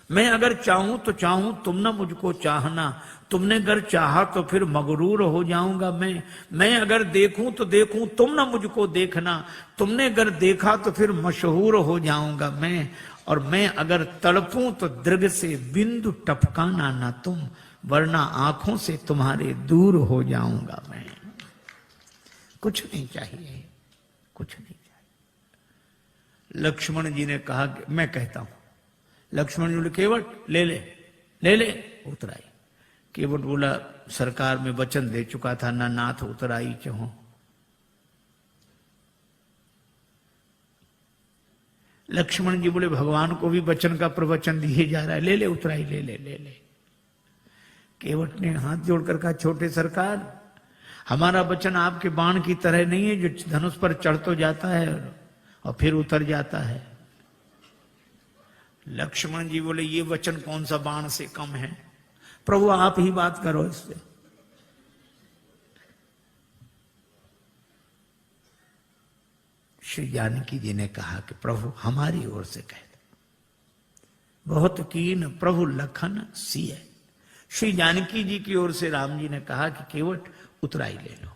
मैं अगर चाहूं तो चाहूं, तुम ना मुझको चाहना। तुमने अगर चाहा तो फिर मगरूर हो जाऊंगा मैं अगर देखूं तो देखूं, तुम ना मुझको देखना। तुमने अगर देखा तो फिर मशहूर हो जाऊंगा मैं। और मैं अगर तड़पूं तो दृग से बिंदु टपकाना ना तुम, वरना आंखों से तुम्हारे दूर हो जाऊंगा मैं। कुछ नहीं चाहिए, कुछ नहीं चाहिए। लक्ष्मण जी ने कहा कि मैं कहता हूं। लक्ष्मण जी बोले केवट ले ले ले ले उतराई। केवट बोला सरकार में वचन दे चुका था, ना नाथ उतराई चाहो। लक्ष्मण जी बोले भगवान को भी वचन का प्रवचन दिए जा रहा है, ले ले उतराई ले ले ले ले। केवट ने हाथ जोड़कर कहा छोटे सरकार, हमारा वचन आपके बाण की तरह नहीं है जो धनुष पर चढ़ तो जाता है और फिर उतर जाता है। लक्ष्मण जी बोले ये वचन कौन सा बाण से कम है? प्रभु आप ही बात करो इससे। श्री जानकी जी ने कहा कि प्रभु हमारी ओर से कह दो। बहुत कीन प्रभु लखन सिय। श्री जानकी जी की ओर से राम जी ने कहा कि केवट उतराई ले लो।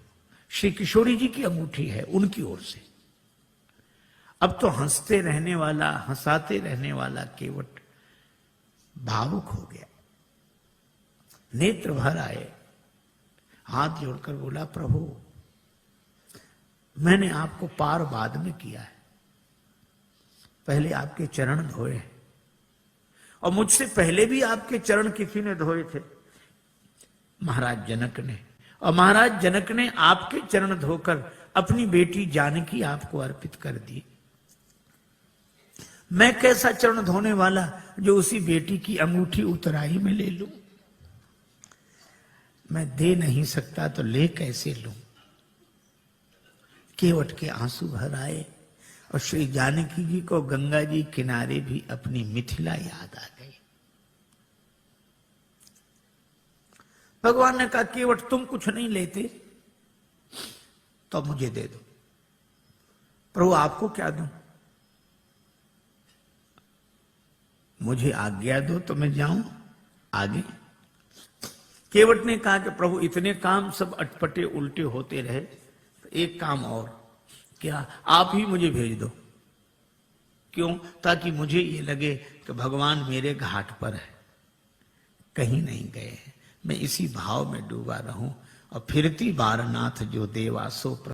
श्री किशोरी जी की अंगूठी है उनकी ओर से। अब तो हंसते रहने वाला, हंसाते रहने वाला केवट भावुक हो गया, नेत्र भर आए, हाथ जोड़कर बोला प्रभु मैंने आपको पार बाद में किया है, पहले आपके चरण धोए, और मुझसे पहले भी आपके चरण किसी ने धोए थे, महाराज जनक ने। और महाराज जनक ने आपके चरण धोकर अपनी बेटी जानकी आपको अर्पित कर दी। मैं कैसा चरण धोने वाला जो उसी बेटी की अंगूठी उतराई में ले लूं? मैं दे नहीं सकता तो ले कैसे लूं? केवट के आंसू भर आए और श्री जानकी जी को गंगा जी किनारे भी अपनी मिथिला याद आ गई। भगवान ने कहा केवट तुम कुछ नहीं लेते तो मुझे दे दो। प्रभु आपको क्या दूं? मुझे आज्ञा दो तो मैं जाऊं आगे। केवट ने कहा कि प्रभु इतने काम सब अटपटे उल्टे होते रहे, तो एक काम और, क्या आप ही मुझे भेज दो। क्यों? ताकि मुझे ये लगे कि भगवान मेरे घाट पर है, कहीं नहीं गए हैं, मैं इसी भाव में डूबा रहूं। और फिरती बारनाथ जो देवा सो